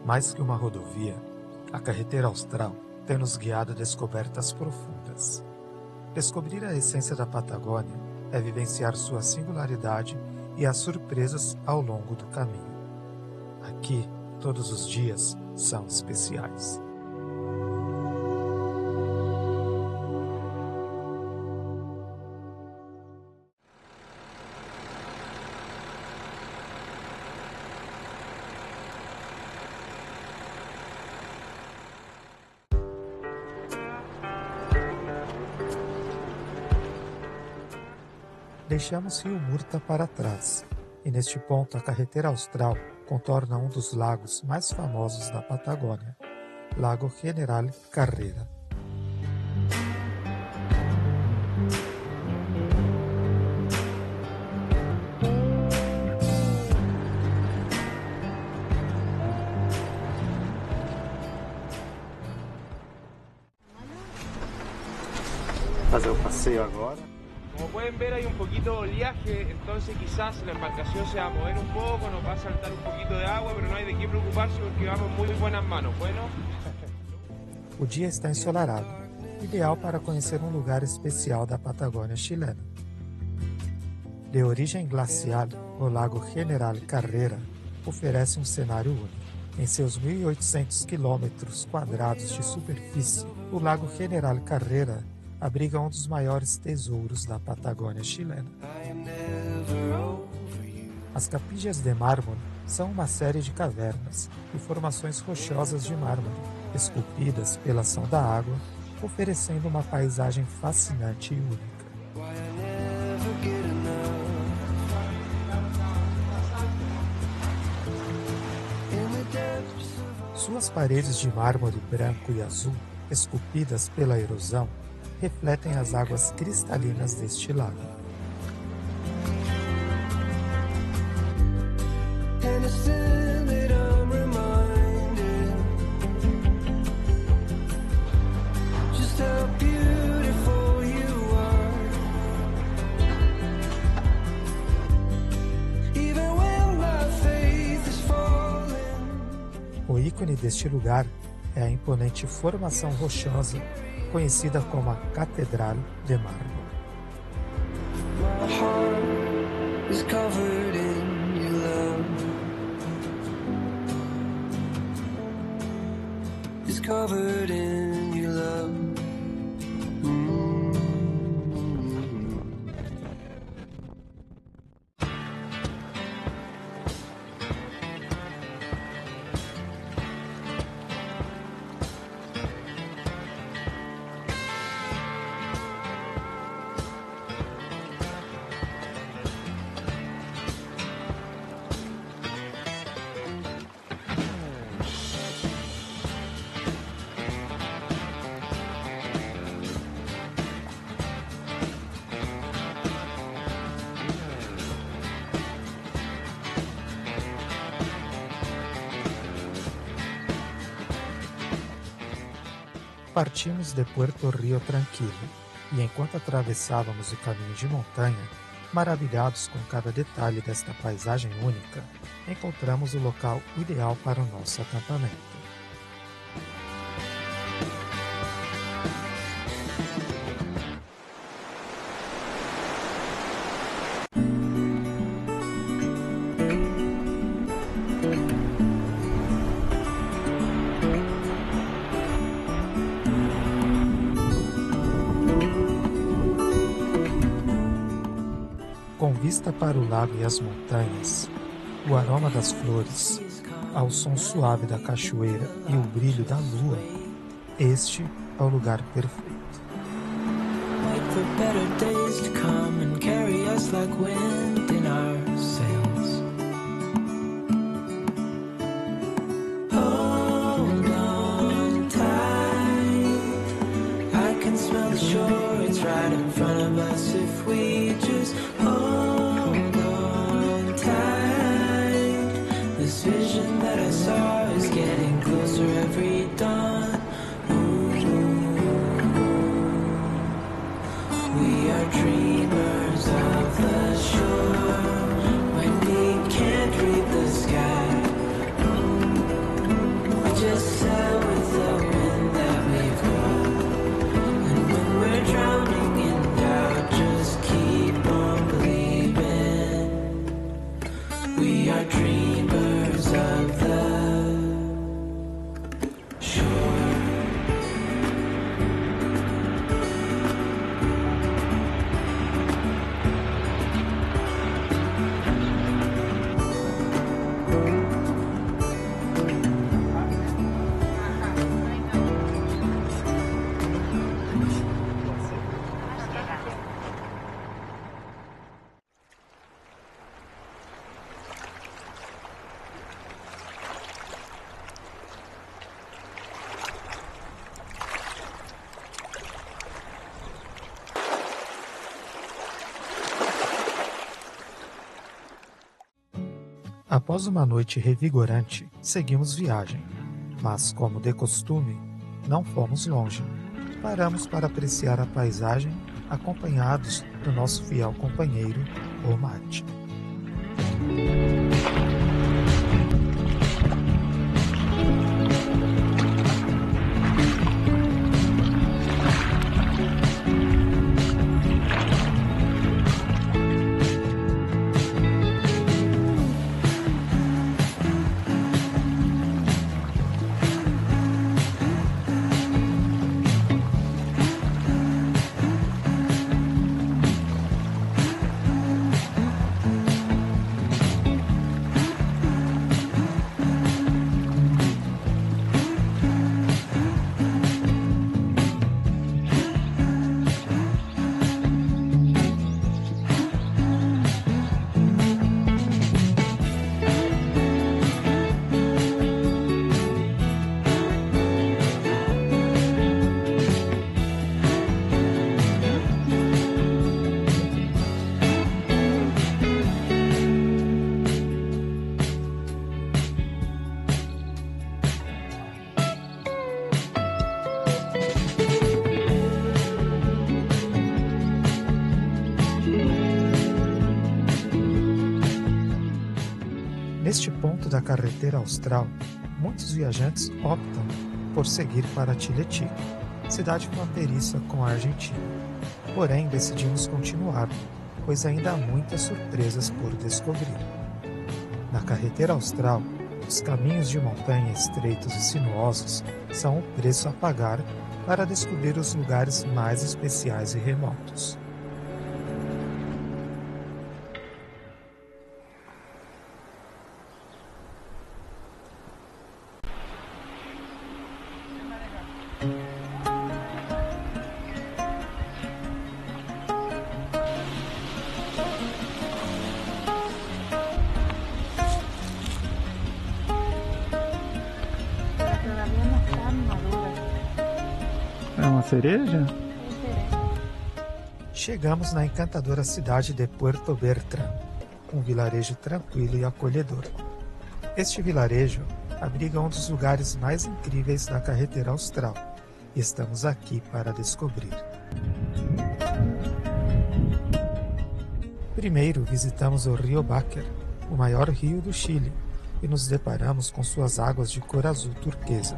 Mais que uma rodovia, a carretera austral tem nos guiado a descobertas profundas. Descobrir a essência da Patagônia é vivenciar sua singularidade e as surpresas ao longo do caminho. Aqui, todos os dias são especiais. Deixamos Rio Murta para trás, e neste ponto a carretera austral contorna um dos lagos mais famosos da Patagônia, Lago General Carrera. Fazer o passeio agora. Como pueden ver hay un poquito de oleaje, entonces quizás la embarcación se va a mover un poco, nos va a saltar un poquito de agua, pero no hay de qué preocuparse porque vamos en muy buenas manos, bueno? O dia está ensolarado, ideal para conhecer um lugar especial da Patagônia chilena. De origem glacial, o Lago General Carrera oferece um cenário único. Em seus 1.800 quilômetros quadrados de superfície, o Lago General Carrera abriga um dos maiores tesouros da Patagônia chilena. As capilhas de mármore são uma série de cavernas e formações rochosas de mármore, esculpidas pela ação da água, oferecendo uma paisagem fascinante e única. Suas paredes de mármore branco e azul, esculpidas pela erosão, refletem as águas cristalinas deste lago. O ícone deste lugar é a imponente formação rochosa conhecida como a Catedral de Mármore. Partimos de Puerto Rio Tranquilo e, enquanto atravessávamos o caminho de montanha, maravilhados com cada detalhe desta paisagem única, encontramos o local ideal para o nosso acampamento. Com vista para o lago e as montanhas, o aroma das flores, ao som suave da cachoeira e o brilho da lua, este é o lugar perfeito. Vision that I saw is getting closer every dawn. We are dreamers of the shore when we can't read the sky. shore. Após uma noite revigorante, seguimos viagem, mas, como de costume, não fomos longe. Paramos para apreciar a paisagem, acompanhados do nosso fiel companheiro, o mate. Neste ponto da carretera austral, muitos viajantes optam por seguir para Tileti, cidade fronteiriça com a Argentina. Porém, decidimos continuar, pois ainda há muitas surpresas por descobrir. Na carretera austral, os caminhos de montanha estreitos e sinuosos são o preço a pagar para descobrir os lugares mais especiais e remotos. É uma cereja? Chegamos na encantadora cidade de Puerto Bertrán, um vilarejo tranquilo e acolhedor. Este vilarejo abriga um dos lugares mais incríveis da carretera austral, e estamos aqui para descobrir. Primeiro visitamos o Rio Báquer, o maior rio do Chile, e nos deparamos com suas águas de cor azul turquesa.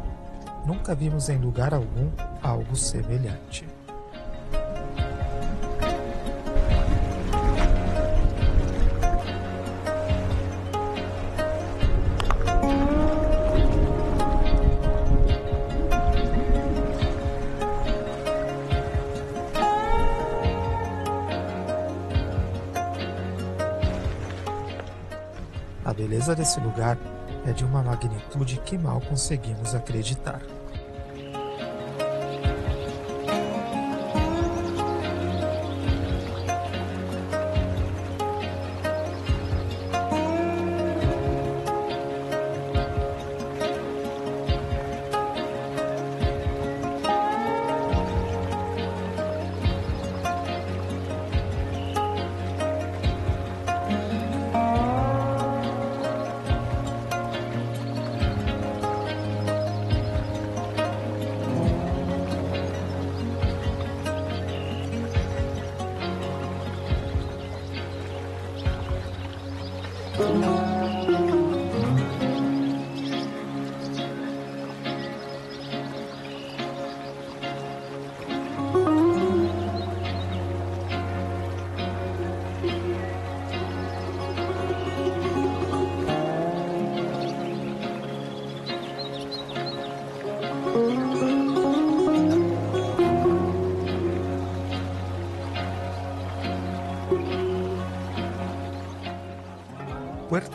Nunca vimos em lugar algum algo semelhante. A beleza desse lugar é de uma magnitude que mal conseguimos acreditar.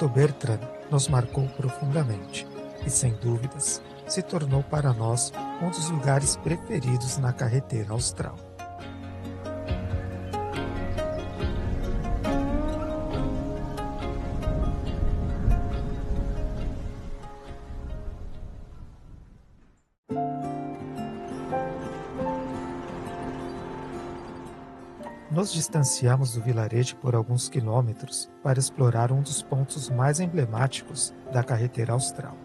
Porto Bertrand nos marcou profundamente e, sem dúvidas, se tornou para nós um dos lugares preferidos na carretera austral. Nos distanciamos do vilarejo por alguns quilômetros para explorar um dos pontos mais emblemáticos da carretera austral.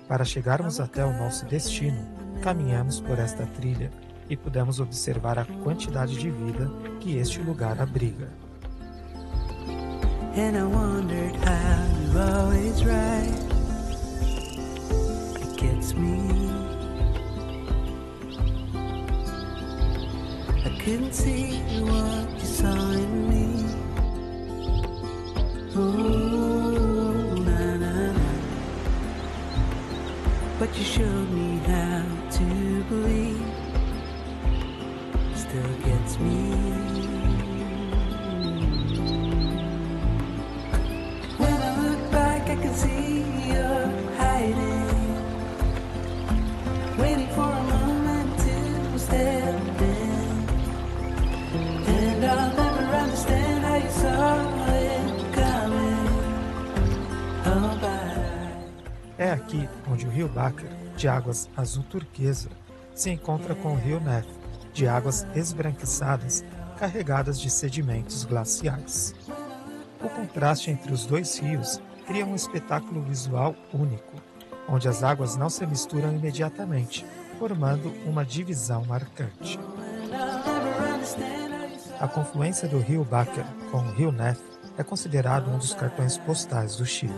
Para chegarmos até o nosso destino, caminhamos por esta trilha e pudemos observar a quantidade de vida que este lugar abriga. And I wondered how you're always right. It gets me. I couldn't see what you saw in me. Oh, na na na. But you showed me how to believe. Still gets me. I can see you're hiding, waiting for a moment to step in, and I'll never understand how you saw it coming. Oh, bye. É aqui onde o rio Baker, de águas azul turquesa, se encontra com o rio Neff, de águas esbranquiçadas carregadas de sedimentos glaciais. O contraste entre os dois rios cria um espetáculo visual único, onde as águas não se misturam imediatamente, formando uma divisão marcante. A confluência do rio Baker com o rio Neff é considerado um dos cartões postais do Chile.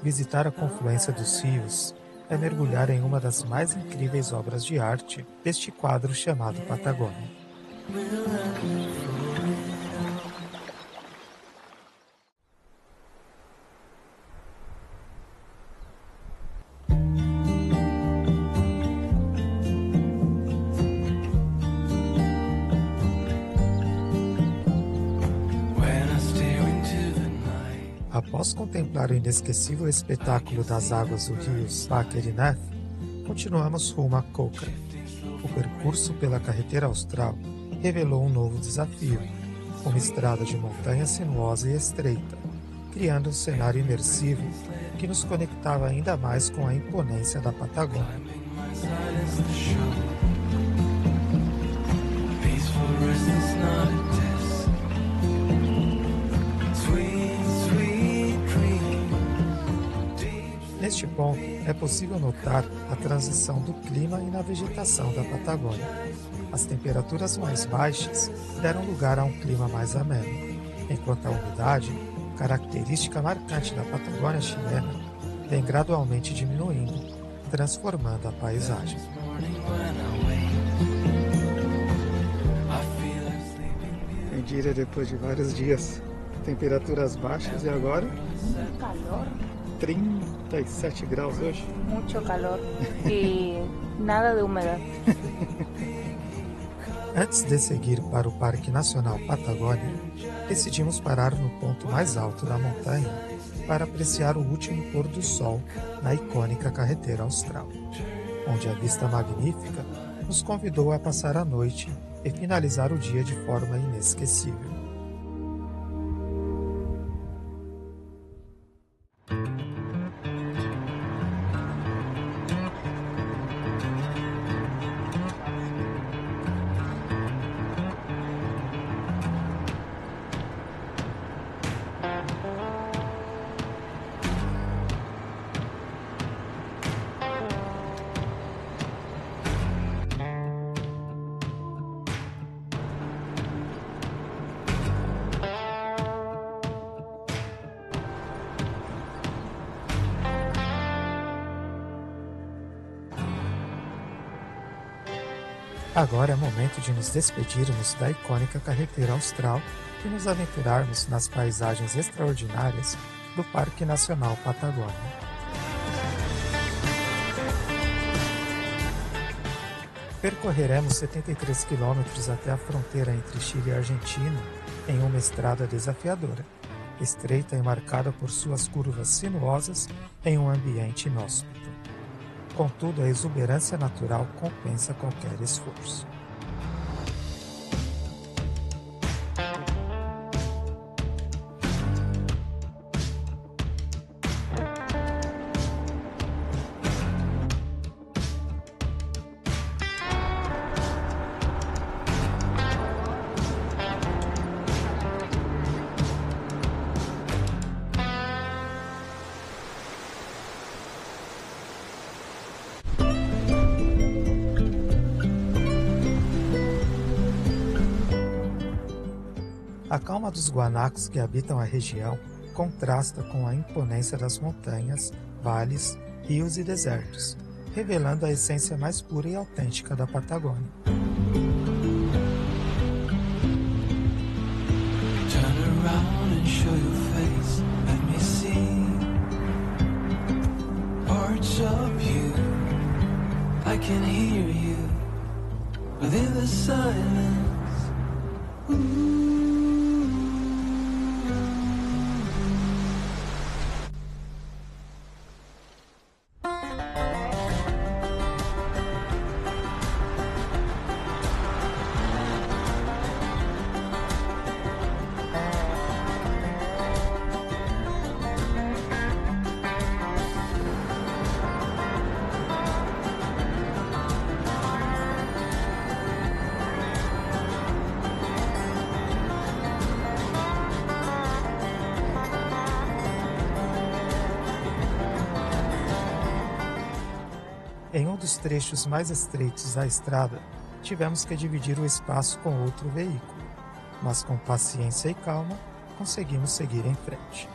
Visitar a confluência dos rios é mergulhar em uma das mais incríveis obras de arte deste quadro chamado Patagônia. Após contemplar o inesquecível espetáculo das águas do rio Baker e Neff, continuamos rumo a Cochrane. O percurso pela carretera austral revelou um novo desafio, uma estrada de montanha sinuosa e estreita, criando um cenário imersivo que nos conectava ainda mais com a imponência da Patagônia. Neste ponto, é possível notar a transição do clima e na vegetação da Patagônia. As temperaturas mais baixas deram lugar a um clima mais ameno, enquanto a umidade, característica marcante da Patagônia chilena, vem gradualmente diminuindo, transformando a paisagem. Quem diria depois de vários dias, temperaturas baixas e agora? Calor. 37 graus hoje. Mucho calor e nada de umidade. Antes de seguir para o Parque Nacional Patagônia, decidimos parar no ponto mais alto da montanha para apreciar o último pôr do sol na icônica carretera austral, onde a vista magnífica nos convidou a passar a noite e finalizar o dia de forma inesquecível. Agora é momento de nos despedirmos da icônica carretera austral e nos aventurarmos nas paisagens extraordinárias do Parque Nacional Patagônia. Percorreremos 73 quilômetros até a fronteira entre Chile e Argentina em uma estrada desafiadora, estreita e marcada por suas curvas sinuosas em um ambiente inóspito. Contudo, a exuberância natural compensa qualquer esforço. A calma dos guanacos que habitam a região contrasta com a imponência das montanhas, vales, rios e desertos, revelando a essência mais pura e autêntica da Patagônia. Turn around and show your face. Let me see parts of you. I can hear you within the silence. Em um dos trechos mais estreitos da estrada, tivemos que dividir o espaço com outro veículo, mas com paciência e calma, conseguimos seguir em frente.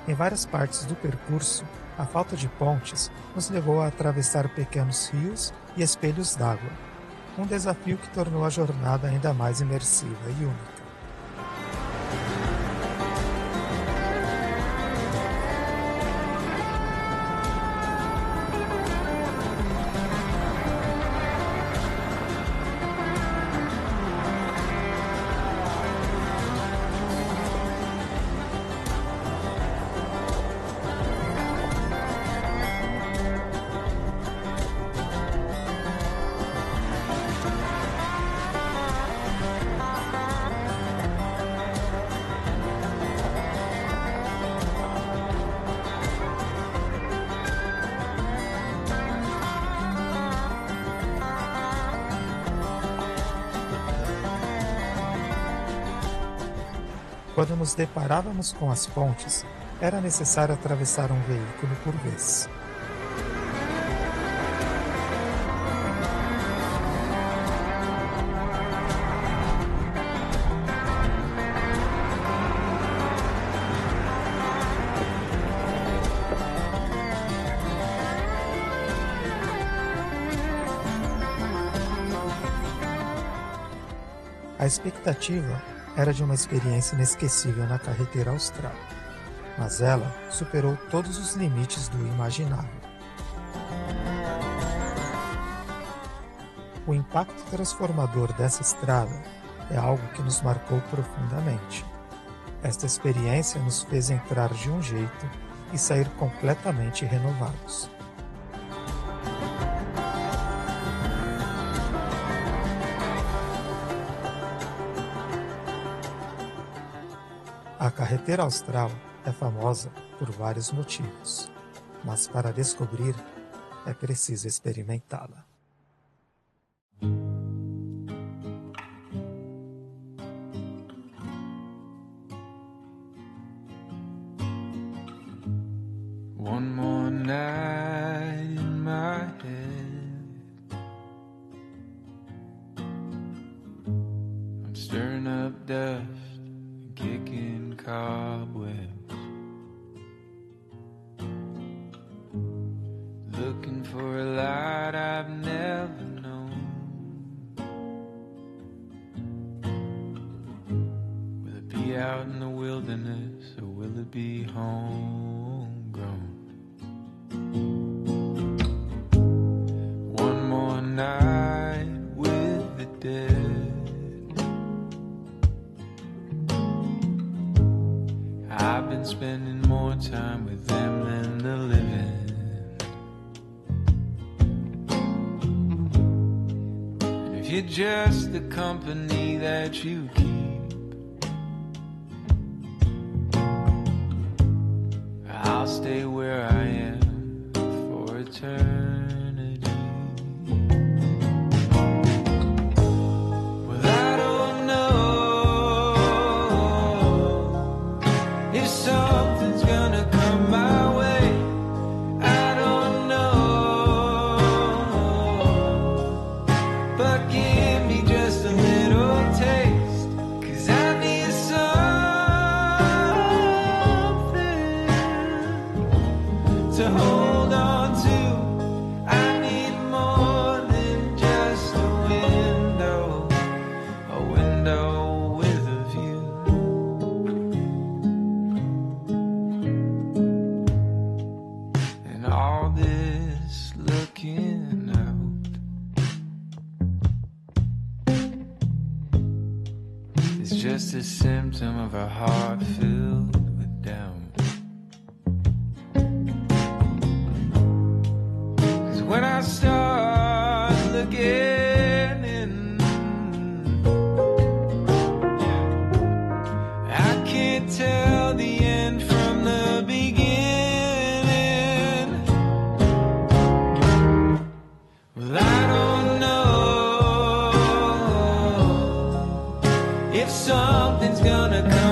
Em várias partes do percurso, a falta de pontes nos levou a atravessar pequenos rios e espelhos d'água, um desafio que tornou a jornada ainda mais imersiva e única. Quando nos deparávamos com as pontes, era necessário atravessar um veículo por vez. A expectativa era de uma experiência inesquecível na carretera austral, mas ela superou todos os limites do imaginável. O impacto transformador dessa estrada é algo que nos marcou profundamente. Esta experiência nos fez entrar de um jeito e sair completamente renovados. A carretera austral é famosa por vários motivos, mas para descobrir é preciso experimentá-la. stirring up dust, kicking cobwebs, looking for a light I've never known. Will it be out in the wilderness, or will it be homegrown? One more night with the dead. I've been spending more time with them than the living. And if you're just the company that you keep, I'll stay where I am for eternity. Well, I don't know if something's gonna come my way. I don't know, but give me just a little taste, 'cause I need something to hold on to. I need more than just a window with a view. And all this looking out is just a symptom of a heart filled with doubt. 'Cause when I start looking in, I can't tell the end from the beginning. Well, I don't know if something's gonna come